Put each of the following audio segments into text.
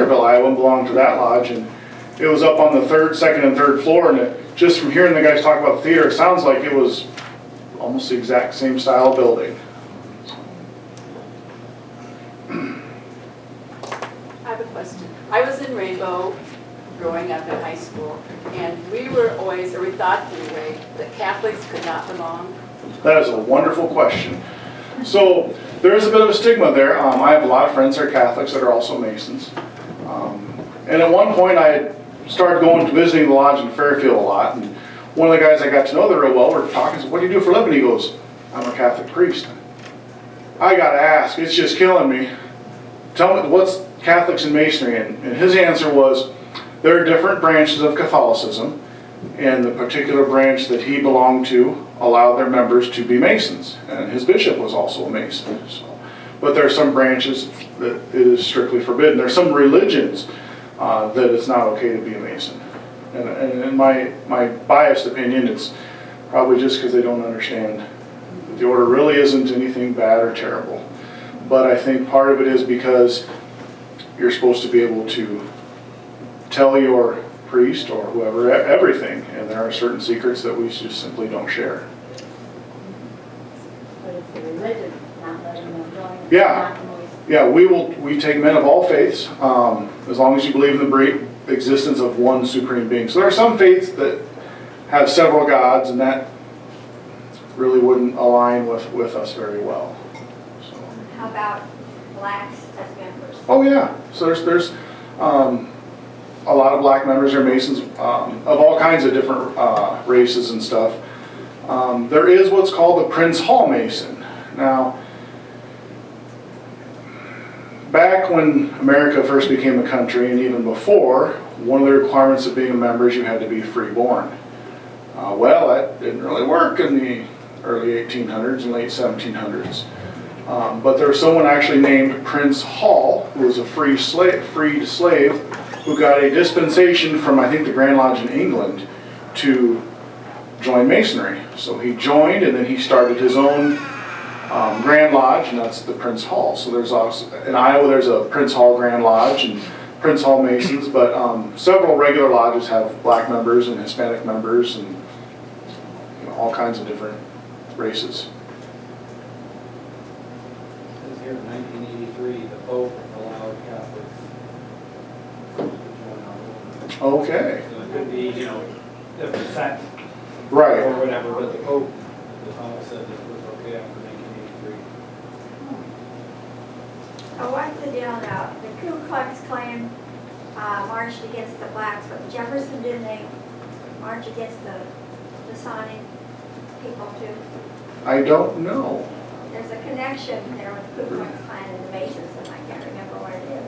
Centerville, Iowa, and belonged to that lodge, and it was up on the second and third floor, and just from hearing the guys talk about the theater, it sounds like it was almost the exact same style building. I have a question. I was in Rainbow growing up in high school, and we were always, or we thought anyway, that Catholics could not belong. That is a wonderful question. So there is a bit of a stigma there. I have a lot of friends that are Catholics that are also Masons. And at one point I had started going to visiting the lodge in Fairfield a lot, and one of the guys I got to know there real well, we're talking, so what do you do for a living? He goes, I'm a Catholic priest. I gotta ask, it's just killing me. Tell me, what's Catholics and Masonry? And his answer was, there are different branches of Catholicism, and the particular branch that he belonged to allowed their members to be Masons, and his bishop was also a Mason. So, but there are some branches that it is strictly forbidden. There are some religions that it's not okay to be a Mason. And in my biased opinion, it's probably just because they don't understand that the order really isn't anything bad or terrible. But I think part of it is because you're supposed to be able to tell your priest or whoever everything, and there are certain secrets that we just simply don't share. But it's the religion not letting them join. Yeah. Yeah, we take men of all faiths, as long as you believe in the existence of one supreme being. So there are some faiths that have several gods, and that really wouldn't align with us very well. So. How about blacks as members? Oh yeah, so there's a lot of black members are Masons of all kinds of different races and stuff. There is what's called the Prince Hall Mason. Now, back when America first became a country, and even before, one of the requirements of being a member is you had to be freeborn. Well, that didn't really work in the early 1800s and late 1700s. But there was someone actually named Prince Hall, who was a freed slave, who got a dispensation from, I think, the Grand Lodge in England to join Masonry. So he joined, and then he started his own Grand Lodge, and that's the Prince Hall. So there's also, in Iowa, there's a Prince Hall Grand Lodge and Prince Hall Masons, but several regular lodges have black members and Hispanic members and all kinds of different races. It says here in 1983, the Pope allowed Catholics to join our order. Okay. So it could be, different sect Right. or whatever, but the Pope said it was okay after 1983. Oh, what's the deal now? The Ku Klux Klan marched against the blacks, but Jefferson, didn't they march against the Masonic people too? I don't know. There's a connection there with the Ku Klux Klan and the Masons, and I can't remember what it is.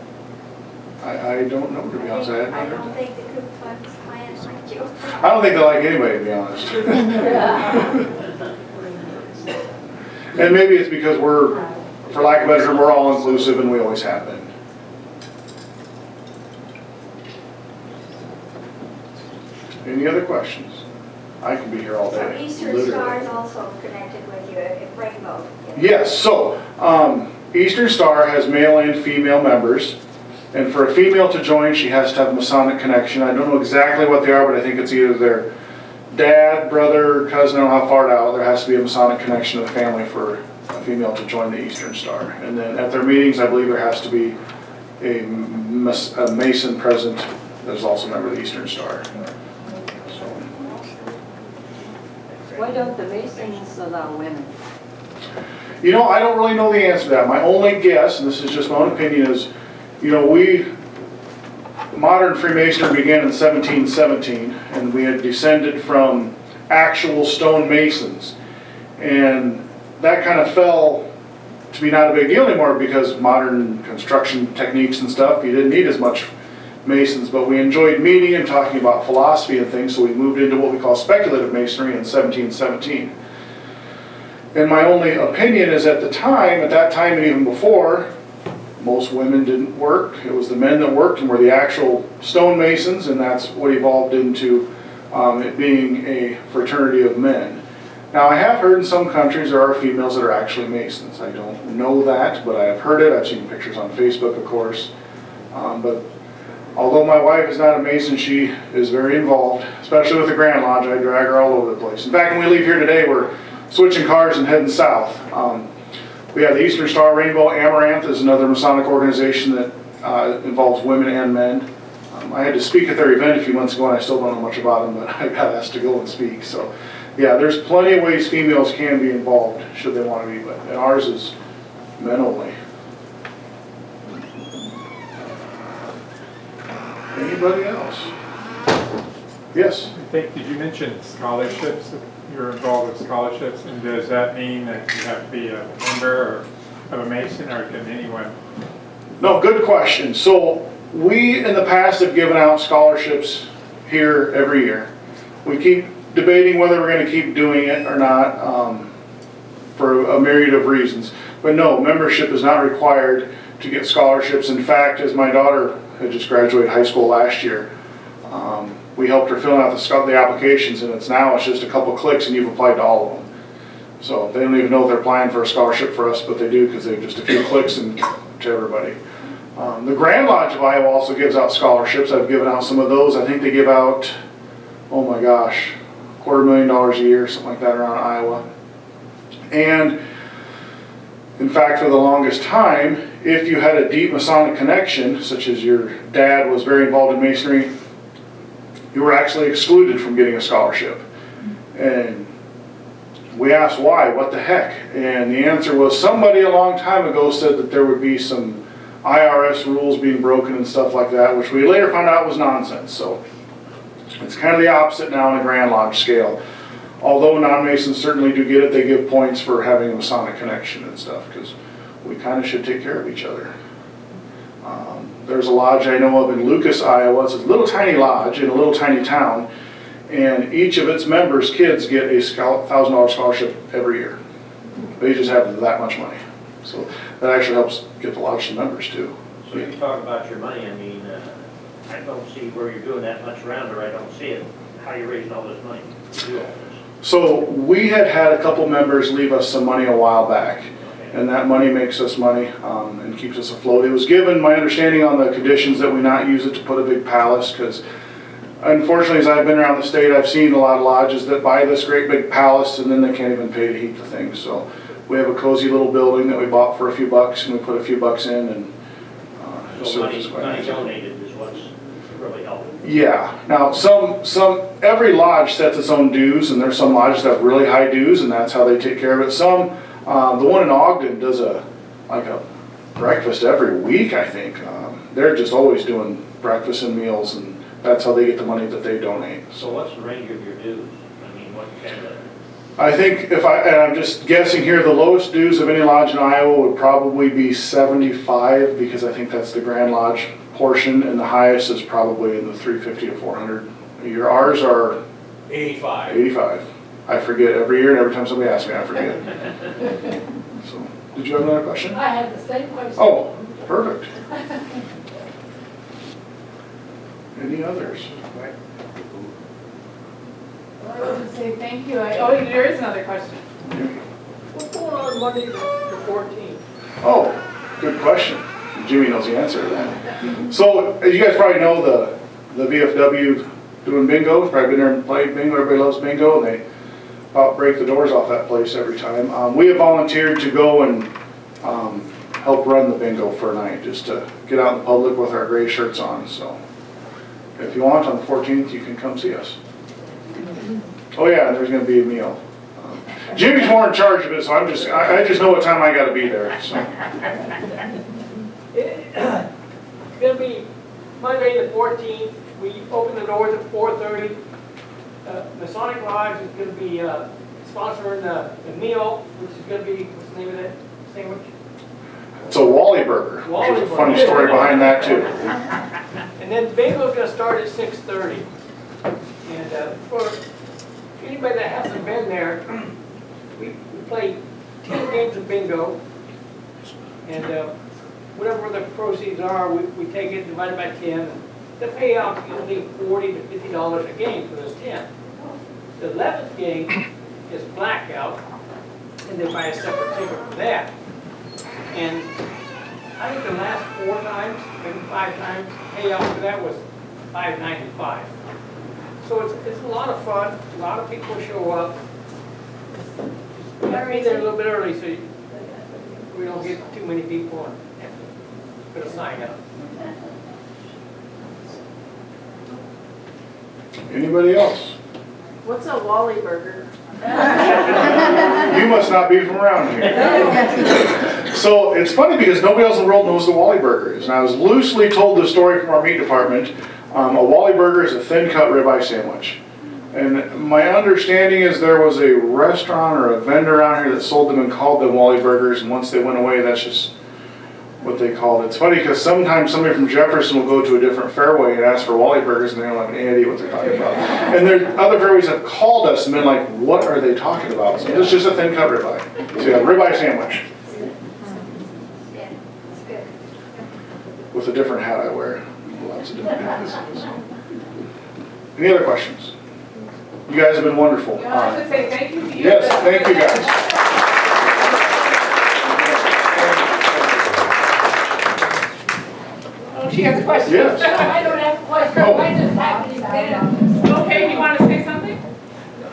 I don't know, to be honest. I don't think the Ku Klux Klan liked you. I don't think they like anybody, to be honest. And maybe it's because we're, for lack of a better term, we're all inclusive, and we always have been. Any other questions? I can be here all So day. Eastern literally. Star is also connected with you at Rainbow. Yes, so Eastern Star has male and female members, and for a female to join, she has to have a Masonic connection. I don't know exactly what they are, but I think it's either their dad, brother, cousin, I don't know how far out. There has to be a Masonic connection to the family for a female to join the Eastern Star. And then at their meetings, I believe there has to be a Mason present that is also a member of the Eastern Star. Why don't the Masons allow women? You know, I don't really know the answer to that. My only guess, and this is just my own opinion, is, modern Freemasonry began in 1717, and we had descended from actual stone masons. And that kind of fell to be not a big deal anymore because modern construction techniques and stuff, you didn't need as much masons, but we enjoyed meeting and talking about philosophy and things, so we moved into what we call speculative masonry in 1717. And my only opinion is at that time and even before, most women didn't work. It was the men that worked and were the actual stonemasons, and that's what evolved into it being a fraternity of men. Now, I have heard in some countries there are females that are actually masons. I don't know that, but I have heard it. I've seen pictures on Facebook, of course. But Although my wife is not a Mason, she is very involved, especially with the Grand Lodge. I drag her all over the place. In fact, when we leave here today, we're switching cars and heading south. We have the Eastern Star Rainbow. Amaranth is another Masonic organization that involves women and men. I had to speak at their event a few months ago, and I still don't know much about them, but I got asked to go and speak. So, yeah, there's plenty of ways females can be involved, should they want to be, but ours is men only. Anybody else? Yes? Did you mention scholarships? You're involved with scholarships, and does that mean that you have to be a member of a Mason, or can anyone? No, good question. So we in the past have given out scholarships here every year. We keep debating whether we're going to keep doing it or not for a myriad of reasons. But no, membership is not required to get scholarships. In fact, as my daughter had just graduated high school last year, we helped her fill out the applications, and it's just a couple clicks and you've applied to all of them. So they don't even know they're applying for a scholarship for us, but they do because they've just a few clicks and to everybody. The Grand Lodge of Iowa also gives out scholarships. I've given out some of those. I think they give out, oh my gosh, $250,000 a year, something like that around Iowa. And in fact, for the longest time, if you had a deep Masonic connection, such as your dad was very involved in Masonry, you were actually excluded from getting a scholarship. And we asked why, what the heck? And the answer was somebody a long time ago said that there would be some IRS rules being broken and stuff like that, which we later found out was nonsense. So it's kind of the opposite now on a Grand Lodge scale. Although non-Masons certainly do get it, they give points for having a Masonic connection and stuff, because we kind of should take care of each other. There's a lodge I know of in Lucas, Iowa. It's a little tiny lodge in a little tiny town, and each of its members' kids get a $1,000 scholarship every year. They just have that much money. So that actually helps get the lodge some members too. So you talk about your money, I mean, I don't see where you're doing that much around, or I don't see it, how you're raising all this money to do all this. So we had a couple members leave us some money a while back, and that money makes us money and keeps us afloat. It was given, my understanding, on the conditions that we not use it to put a big palace, because unfortunately, as I've been around the state, I've seen a lot of lodges that buy this great big palace and then they can't even pay to heat the thing. So we have a cozy little building that we bought for a few bucks, and we put a few bucks in, and So money donated is what's really helping. Yeah. Now, every lodge sets its own dues, and there's some lodges that have really high dues, and that's how they take care of it. Some, the one in Ogden does a breakfast every week, I think. They're just always doing breakfast and meals, and that's how they get the money that they donate. So what's the range of your dues? I mean, what kind of? I think and I'm just guessing here, the lowest dues of any lodge in Iowa would probably be $75, because I think that's the Grand Lodge portion, and the highest is probably in the $350 to $400 a year. Ours are 85. I forget every year, and every time somebody asks me, I forget. So, did you have another question? I had the same question. Oh, perfect. Any others? Well, I want to say thank you. There is another question. What's going on Monday the 14th? Oh, good question. Jimmy knows the answer to that. So, as you guys probably know, the VFW doing bingo. Probably been there and played bingo. Everybody loves bingo, and they about break the doors off that place every time. We have volunteered to go and help run the bingo for a night, just to get out in the public with our gray shirts on. So, if you want, on the 14th, you can come see us. Oh yeah, and there's going to be a meal. Jimmy's more in charge of it, so I just know what time I got to be there. So. It's going to be Monday the 14th. We open the doors at 4:30. Masonic Lodge is going to be sponsoring the meal, which is going to be, what's the name of that sandwich? It's a Wally Burger. There's a funny story behind that too. And then bingo is going to start at 6:30. And for anybody that hasn't been there, we play 10 games of bingo, and whatever the proceeds are, we take it, divide it by 10. The payout usually $40 to $50 a game for those 10. The 11th game is blackout, and they buy a separate ticket for that. And I think the last 4 times maybe 5 times. Payout for that was $5.95. So it's a lot of fun, a lot of people show up. You have to be there a little bit early so we don't get too many people and put a sign up. Anybody else? What's a Wally burger? You must not be from around here. So it's funny because nobody else in the world knows what a Wally burger is. And I was loosely told the story from our meat department. A Wally burger is a thin cut ribeye sandwich. And my understanding is there was a restaurant or a vendor around here that sold them and called them Wally burgers. And once they went away, that's just what they called it. It's funny because sometimes somebody from Jefferson will go to a different fairway and ask for Wally burgers and they don't have any idea what they're talking about. And there other fairways have called us and been like, what are they talking about? So it's just a thin cut ribeye. So yeah, ribeye sandwich. Yeah, it's good. With a different hat I wear. Lots of different hats. Any other questions? You guys have been wonderful. Yeah, I would say thank you to you. Yes, thank you guys. Oh, she has a question. Yes. I don't have a question. Oh. I just have to say. Okay, you want to say something?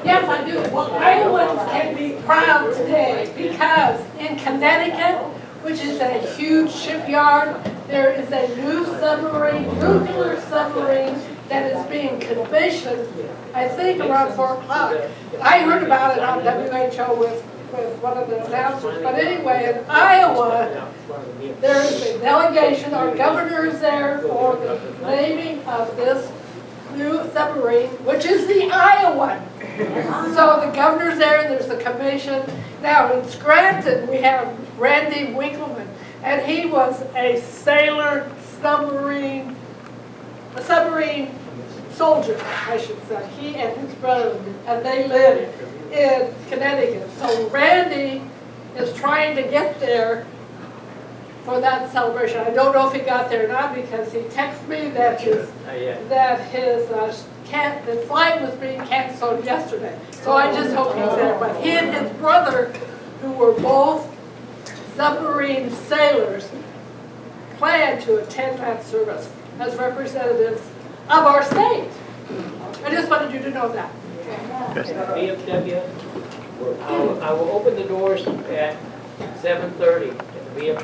Yes, I do. Well, Iowans can be proud today because in Connecticut, which is a huge shipyard, there is a new submarine, nuclear submarine that is being commissioned, I think around 4 o'clock. I heard about it on WHO with one of the announcers. But anyway, in Iowa, there is a delegation, our governor is there for the naming of this new submarine, which is the Iowan. So the governor's there and there's the commission. Now in Scranton, we have Randy Winkleman, and he was a submarine soldier, I should say. He and his brother, and they live in Connecticut. So Randy is trying to get there for that celebration. I don't know if he got there or not because he texted me that his the flight was being canceled yesterday. So I just hope he's there. But he and his brother, who were both submarine sailors, plan to attend that service as representatives of our state. I just wanted you to know that. VFW, I will open the doors at 7:30 at the VFW.